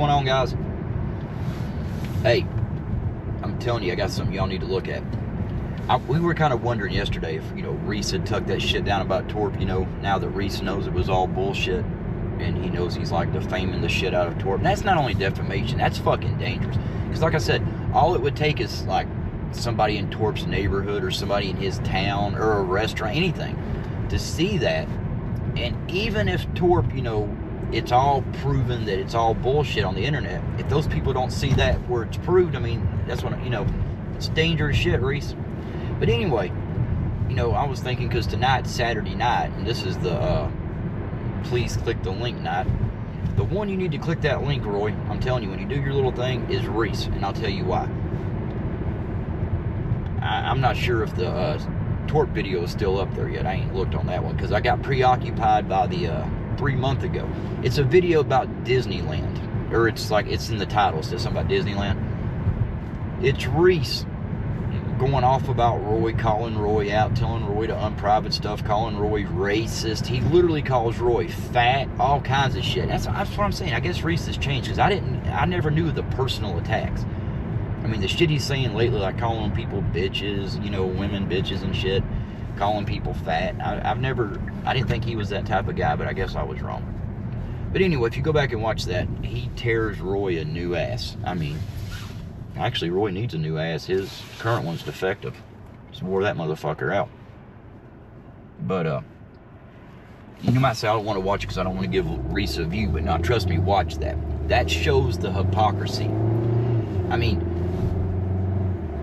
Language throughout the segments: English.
going on, guys? Hey, I'm telling you, I got something y'all need to look at. We were kind of wondering yesterday if, Reese had tucked that shit down about Torp, now that Reese knows it was all bullshit, and he knows he's, like, defaming the shit out of Torp. And that's not only defamation, that's fucking dangerous. Because, like I said, all it would take is, like, somebody in Torp's neighborhood or somebody in his town or a restaurant, anything, to see that. And even if Torp, it's all proven that it's all bullshit on the internet, if those people don't see that where it's proved, I mean, that's when, it's dangerous shit, Reese. But anyway, I was thinking, because tonight's Saturday night, and this is the please click the link night. The one you need to click that link, Roy, I'm telling you, when you do your little thing, is Reese, and I'll tell you why. I'm not sure if the Torp video is still up there yet. I ain't looked on that one because I got preoccupied by the 3 months ago. It's a video about Disneyland, or it's in the title. It says something about Disneyland. It's Reese going off about Roy, calling Roy out, telling Roy to unprivate stuff, calling Roy racist. He literally calls Roy fat, all kinds of shit. That's what I'm saying. I guess Reese has changed because I never knew the personal attacks. I mean, the shit he's saying lately, like calling people bitches, women bitches and shit, calling people fat. I didn't think he was that type of guy, but I guess I was wrong. But anyway, if you go back and watch that, he tears Roy a new ass. I mean, actually, Roy needs a new ass. His current one's defective. Just wore that motherfucker out. But, you might say, I don't want to watch it because I don't want to give Reese a view, but no, trust me, watch that. That shows the hypocrisy. I mean,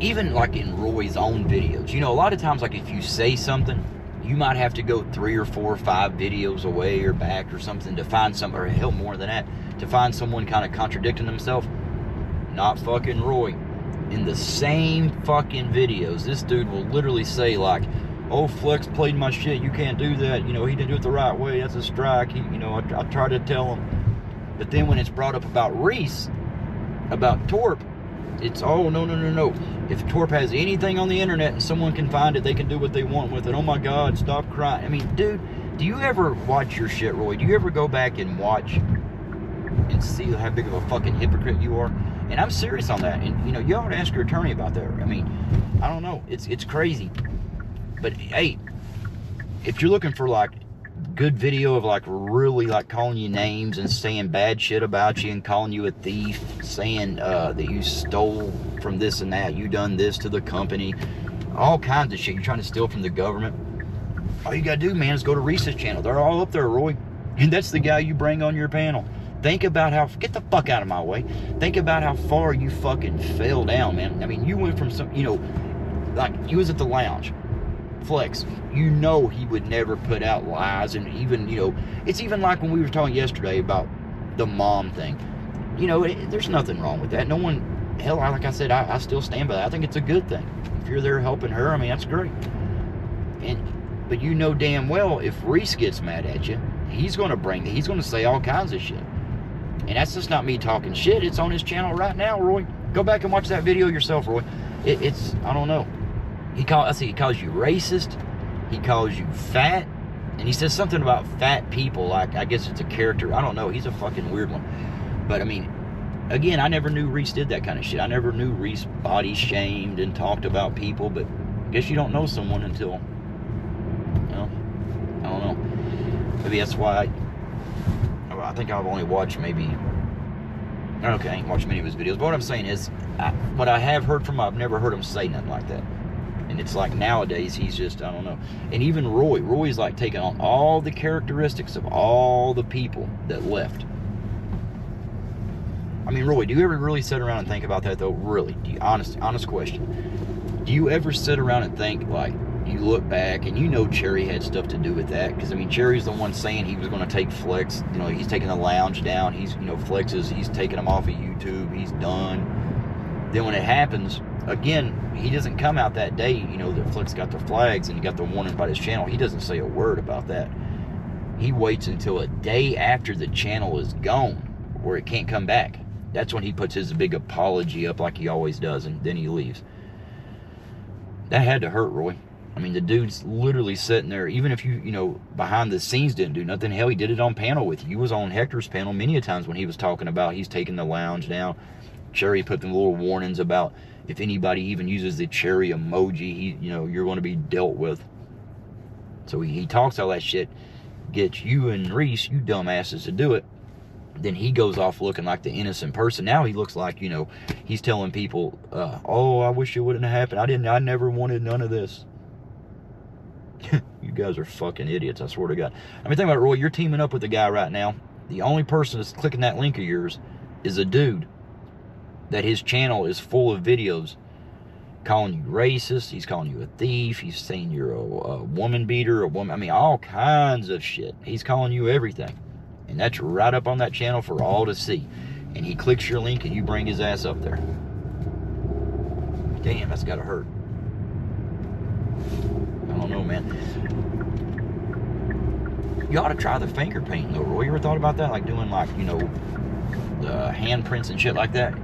even like in Roy's own videos, a lot of times, like if you say something, you might have to go 3 or 4 or 5 videos away or back or something to find somebody, or hell, more than that, to find someone kind of contradicting themselves. Not fucking Roy. In the same fucking videos, this dude will literally say like, oh, Flex played my shit, you can't do that, he didn't do it the right way, that's a strike, I tried to tell him. But then when it's brought up about Reese, about Torp, it's, oh, no. If Torp has anything on the internet and someone can find it, they can do what they want with it. Oh my God, stop crying. I mean, dude, do you ever watch your shit, Roy? Do you ever go back and watch and see how big of a fucking hypocrite you are? And I'm serious on that. And, you ought to ask your attorney about that. I mean, I don't know. It's crazy. But, hey, if you're looking for, like, good video of, like, really, like, calling you names and saying bad shit about you and calling you a thief, saying that you stole from this and that, you done this to the company, all kinds of shit. You're trying to steal from the government. All you gotta do, man, is go to Reese's channel. They're all up there, Roy. And that's the guy you bring on your panel. Think about how, get the fuck out of my way. Think about how far you fucking fell down, man. I mean, you went from some, like, you was at the lounge. Flex, he would never put out lies, and even, it's even like when we were talking yesterday about the mom thing. There's nothing wrong with that. No one, hell, like I said, I still stand by that. I think it's a good thing. If you're there helping her, I mean, that's great. But damn well, if Reese gets mad at you, he's going to say all kinds of shit. And that's just not me talking shit. It's on his channel right now, Roy. Go back and watch that video yourself, Roy. It's, I don't know. He calls you racist. He calls you fat. And he says something about fat people. Like, I guess it's a character. I don't know. He's a fucking weird one. But, I mean, again, I never knew Reese did that kind of shit. I never knew Reese body shamed and talked about people. But I guess you don't know someone until, I don't know. Maybe that's why I think I've only watched maybe, okay, I ain't watched many of his videos. But what I'm saying is, what I have heard from him, I've never heard him say nothing like that. And it's like nowadays, he's just, I don't know. And even Roy's like taking on all the characteristics of all the people that left. I mean, Roy, do you ever really sit around and think about that, though? Really? Honest question. Do you ever sit around and think, like, you look back, and Cherry had stuff to do with that? Because, I mean, Cherry's the one saying he was going to take Flex. He's taking the lounge down. He's taking him off of YouTube. He's done. Then when it happens, again, he doesn't come out that day, that Flex got the flags and he got the warning about his channel. He doesn't say a word about that. He waits until a day after the channel is gone, where it can't come back. That's when he puts his big apology up like he always does, and then he leaves. That had to hurt, Roy. I mean, the dude's literally sitting there. Even if you know, behind the scenes didn't do nothing, hell, he did it on panel with you. He was on Hector's panel many a times when he was talking about he's taking the lounge down. Cherry put them little warnings about if anybody even uses the cherry emoji, you're going to be dealt with. So he talks all that shit, gets you and Reese, you dumbasses, to do it. Then he goes off looking like the innocent person. Now he looks like, he's telling people, oh, I wish it wouldn't have happened. I never wanted none of this. You guys are fucking idiots, I swear to God. I mean, think about it, Roy. You're teaming up with a guy right now. The only person that's clicking that link of yours is a dude that his channel is full of videos calling you racist. He's calling you a thief. He's saying you're a woman beater, I mean, all kinds of shit. He's calling you everything. And that's right up on that channel for all to see. And he clicks your link and you bring his ass up there. Damn, that's gotta hurt. I don't know, man. You ought to try the finger painting though, Roy. You ever thought about that? Like doing like, the handprints and shit like that?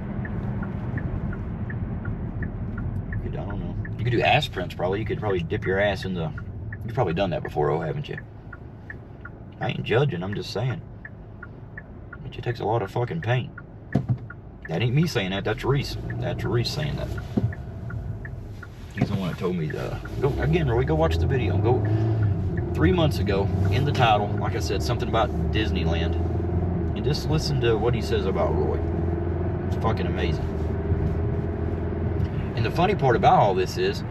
I don't know. You could do ass prints probably. You could probably dip your ass in the... You've probably done that before, haven't you? I ain't judging, I'm just saying. It takes a lot of fucking paint. That ain't me saying that, that's Reese. That's Reese saying that. He's the one that told me to go again, Roy, go watch the video. Go 3 months ago, in the title, like I said, something about Disneyland. And just listen to what he says about Roy. It's fucking amazing. And the funny part about all this is,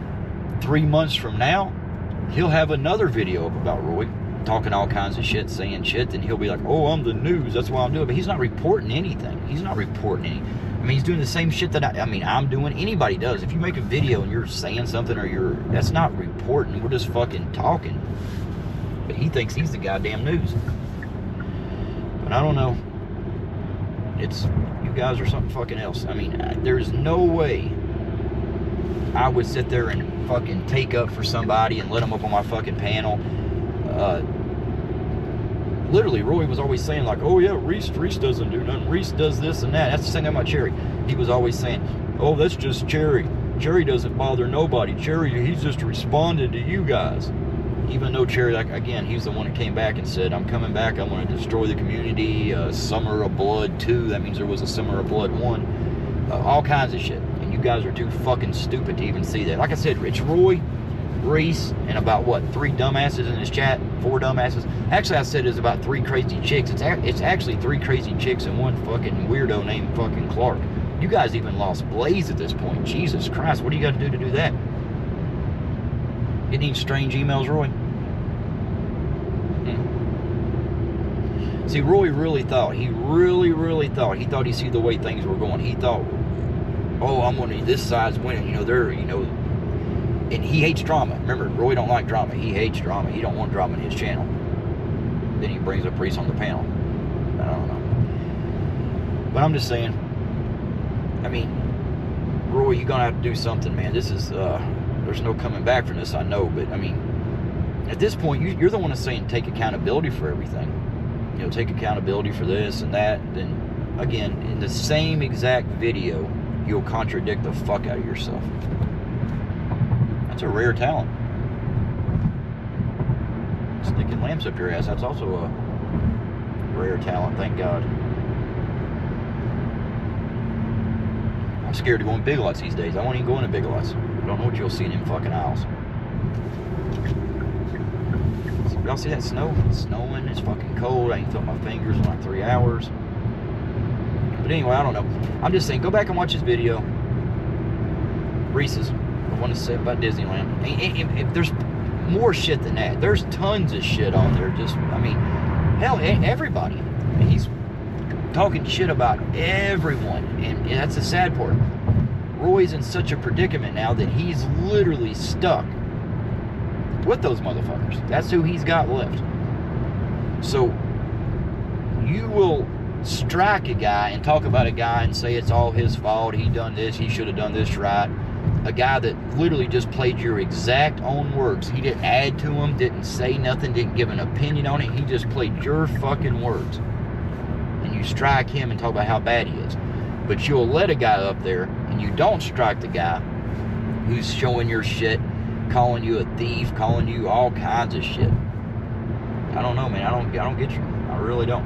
3 months from now, he'll have another video up about Roy, talking all kinds of shit, saying shit, and he'll be like, oh, I'm the news, that's why I'm doing it. But he's not reporting anything. He's not reporting anything. I mean, he's doing the same shit that I'm doing. Anybody does. If you make a video and you're saying something that's not reporting. We're just fucking talking. But he thinks he's the goddamn news. But I don't know. You guys are something fucking else. I mean, there's no way I would sit there and fucking take up for somebody and let them up on my fucking panel. Literally, Roy was always saying like, oh yeah, Reese doesn't do nothing. Reese does this and that. That's the thing about Cherry. He was always saying, oh, that's just Cherry. Cherry doesn't bother nobody. Cherry, he's just responded to you guys. Even though Cherry, like, again, he's the one that came back and said, I'm coming back. I'm going to destroy the community. Summer of Blood 2. That means there was a Summer of Blood 1. All kinds of shit. And you guys are too fucking stupid to even see that. Like I said, it's Roy, Reese, and about what, 3 dumbasses in his chat? 4 dumbasses? Actually, I said it's about 3 crazy chicks. It's actually 3 crazy chicks and 1 fucking weirdo named fucking Clark. You guys even lost Blaze at this point. Jesus Christ, what do you got to do that? Getting any strange emails, Roy? See, Roy really thought, he thought he'd see the way things were going. He thought, oh, I'm going to, this side's winning, and he hates drama. Remember, Roy don't like drama. He hates drama. He don't want drama in his channel. Then he brings up Reese on the panel. I don't know. But I'm just saying, I mean, Roy, you're going to have to do something, man. This is, there's no coming back from this, I know. But, I mean, at this point, you're the one that's saying take accountability for everything. Take accountability for this and that. Then, again, in the same exact video, you'll contradict the fuck out of yourself. That's a rare talent. Sticking lamps up your ass, that's also a rare talent, thank God. I'm scared to go in Big Lots these days. I won't even go into Big Lots. I don't know what you'll see in them fucking aisles. Y'all see that snow? It's snowing, it's fucking cold. I ain't felt my fingers in like 3 hours. But anyway, I don't know. I'm just saying, go back and watch this video. Reese's. I want to say about Disneyland. There's more shit than that. There's tons of shit on there. Just, I mean, hell, everybody. He's talking shit about everyone. And that's the sad part. Roy's in such a predicament now that he's literally stuck with those motherfuckers. That's who he's got left. So you will strike a guy and talk about a guy and say it's all his fault, he done this, he should have done this right. A guy that literally just played your exact own words. He didn't add to them, didn't say nothing, didn't give an opinion on it. He just played your fucking words. And you strike him and talk about how bad he is. But you'll let a guy up there and you don't strike the guy who's showing your shit calling you a thief, calling you all kinds of shit. I don't know, man. I don't get you. I really don't.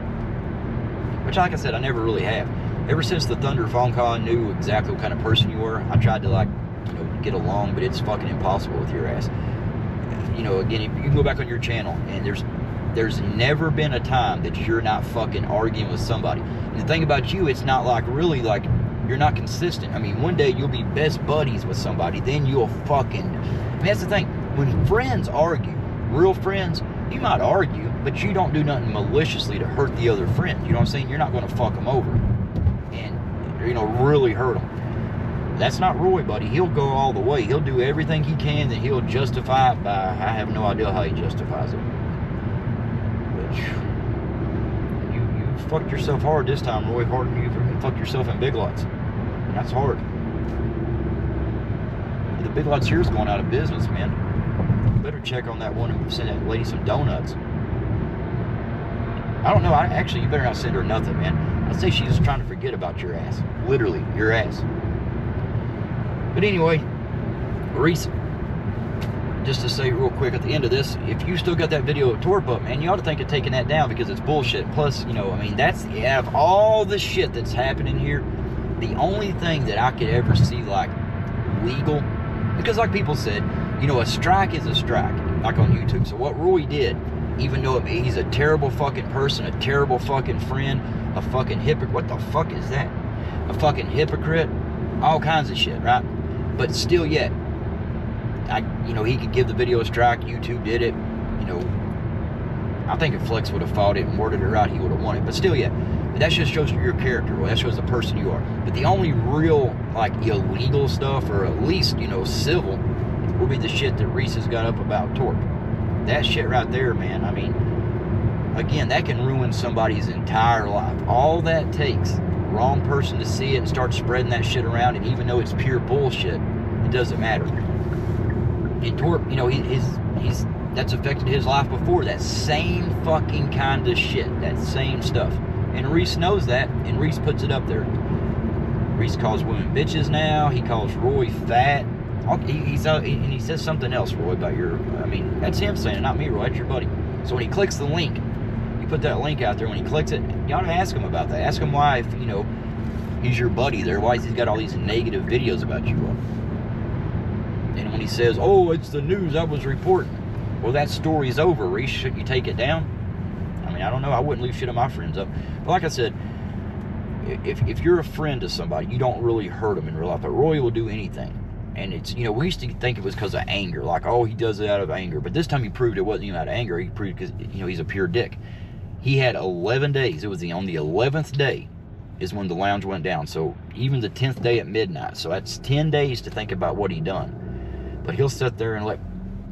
Which, like I said, I never really have. Ever since the Thunder phone call, I knew exactly what kind of person you were. I tried to, like, you know, get along, but it's fucking impossible with your ass. You know, again, you can go back on your channel, and there's never been a time that you're not fucking arguing with somebody. And the thing about you, it's not like really like you're not consistent. I mean, one day you'll be best buddies with somebody, then you'll fucking... I mean, that's the thing. When friends argue, real friends, you might argue, but you don't do nothing maliciously to hurt the other friend. You know what I'm saying? You're not going to fuck them over and, you know, really hurt them. That's not Roy, buddy. He'll go all the way. He'll do everything he can, then he'll justify it by... I have no idea how he justifies it. But you fucked yourself hard this time, Roy. Harder than you fucked yourself in Big Lots. And that's hard. The Big Lots here is going out of business, man. Better check on that one and send that lady some donuts. I don't know. Actually, you better not send her nothing, man. I'd say she's just trying to forget about your ass. Literally, your ass. But anyway, Reese, just to say real quick at the end of this, if you still got that video of Torp up, man, you ought to think of taking that down because it's bullshit. Plus, you know, I mean, that's, out of all the shit that's happening here, the only thing that I could ever see, like, legal, because like people said, you know, a strike is a strike, like on YouTube. So what Roy did, even though he's a terrible fucking person, a terrible fucking friend, a fucking hypocrite, what the fuck is that? A fucking hypocrite, all kinds of shit, right? But still yet, you know, he could give the video a strike, YouTube did it, you know, I think if Flex would have fought it and worded it right, he would have won it, but still yet, that just shows your character, well, that shows the person you are. But the only real, like, illegal stuff, or at least, you know, civil, will be the shit that Reese has got up about Torp. That shit right there, man, I mean, again, that can ruin somebody's entire life. All that takes, wrong person to see it and start spreading that shit around, and even though it's pure bullshit, it doesn't matter. And Torp, you know, that's affected his life before. That same fucking kind of shit, that same stuff. And Reese knows that, and Reese puts it up there. Reese calls women bitches now. He calls Roy fat. And he says something else, Roy, about your... I mean, that's him saying it, not me, Roy. That's your buddy. So when he clicks the link, you put that link out there. When he clicks it, you ought to ask him about that. Ask him why, if, you know, he's your buddy there, why he's got all these negative videos about you up. And when he says, oh, it's the news I was reporting. Well, that story's over, Reese. Shouldn't you take it down? I mean, I don't know. I wouldn't leave shit of my friends up. But like I said, if you're a friend to somebody, you don't really hurt them in real life. But Roy will do anything. And it's, you know, we used to think it was because of anger. Like, oh, he does it out of anger. But this time he proved it wasn't even out of anger. He proved because, you know, he's a pure dick. He had 11 days. It was on the 11th day is when the lounge went down. So even the 10th day at midnight. So that's 10 days to think about what he done. But he'll sit there and let,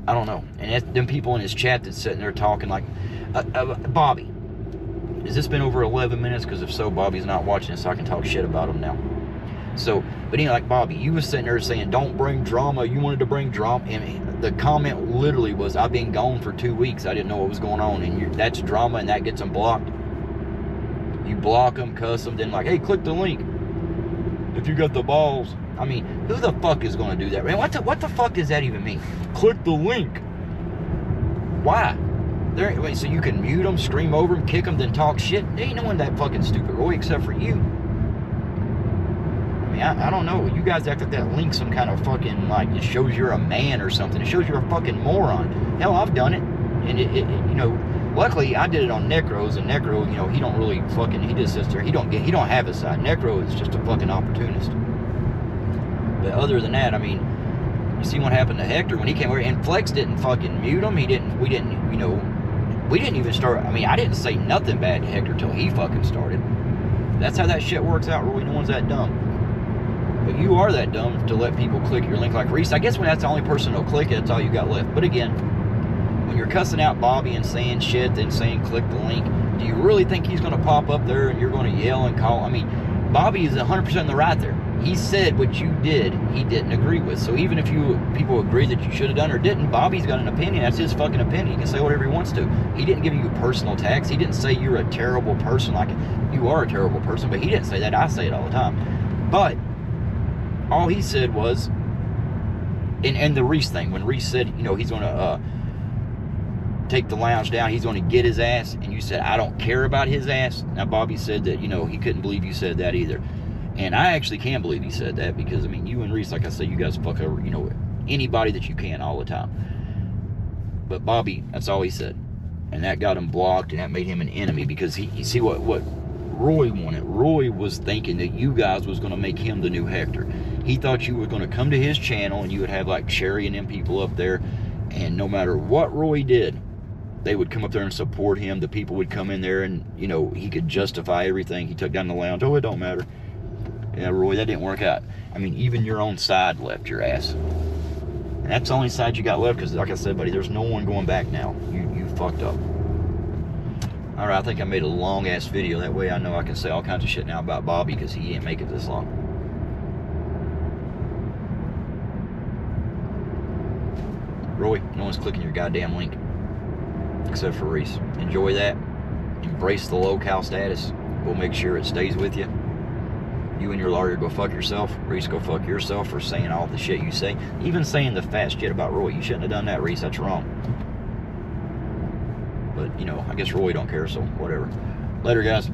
I don't know. And that's them people in his chat that's sitting there talking like, Bobby, has this been over 11 minutes? Because if so, Bobby's not watching this, so I can talk shit about him now. So, but anyway, like Bobby, you was sitting there saying, don't bring drama. You wanted to bring drama. And the comment literally was, I've been gone for 2 weeks. I didn't know what was going on. And that's drama, and that gets them blocked. You block them, cuss them, then like, hey, click the link if you got the balls. I mean, who the fuck is going to do that? Man, what the fuck does that even mean? Click the link. Why? So you can mute them, scream over them, kick them, then talk shit? There ain't no one that fucking stupid, Roy, except for you. I mean, I don't know. You guys act like that link some kind of fucking, like, it shows you're a man or something. It shows you're a fucking moron. Hell, I've done it. And, it you know, luckily, I did it on Necros, and Necro, you know, he don't really fucking, he just sits there. He don't have his side. Necro is just a fucking opportunist. But other than that, I mean, you see what happened to Hector when he came over, and Flex didn't fucking mute him. We didn't even start. I mean, I didn't say nothing bad to Hector till he fucking started. That's how that shit works out, Roy. No one's that dumb. But you are that dumb to let people click your link like Reese. I guess when that's the only person who'll click it, that's all you got left. But again, when you're cussing out Bobby and saying shit, then saying click the link, do you really think he's going to pop up there and you're going to yell and call? I mean, Bobby is 100% in the right there. He said what you did, he didn't agree with. So even if people agree that you should have done or didn't, Bobby's got an opinion. That's his fucking opinion. He can say whatever he wants to. He didn't give you personal attacks. He didn't say you're a terrible person. Like, you are a terrible person, but he didn't say that. I say it all the time. But all he said was, And the Reese thing, when Reese said, you know, he's going to take the lounge down, he's going to get his ass, and you said, I don't care about his ass. Now, Bobby said that, you know, he couldn't believe you said that either. And I actually can believe he said that because, I mean, you and Reese, like I said, you guys fuck over, you know, anybody that you can all the time. But Bobby, that's all he said. And that got him blocked, and that made him an enemy because he see what Roy wanted. Roy was thinking that you guys was going to make him the new Hector. He thought you were going to come to his channel and you would have like Sherry and them people up there, and no matter what Roy did, they would come up there and support him. The people would come in there and, you know, he could justify everything. He took down the lounge. Oh, it don't matter. Yeah, Roy, that didn't work out. I mean, even your own side left your ass. And that's the only side you got left because, like I said, buddy, there's no one going back now. You fucked up. All right, I think I made a long-ass video. That way I know I can say all kinds of shit now about Bobby because he didn't make it this long. Roy, no one's clicking your goddamn link. Except for Reese. Enjoy that. Embrace the low-cal status. We'll make sure it stays with you. You and your lawyer go fuck yourself. Reese, go fuck yourself for saying all the shit you say. Even saying the fat shit about Roy. You shouldn't have done that, Reese. That's wrong. But, you know, I guess Roy don't care, so whatever. Later, guys.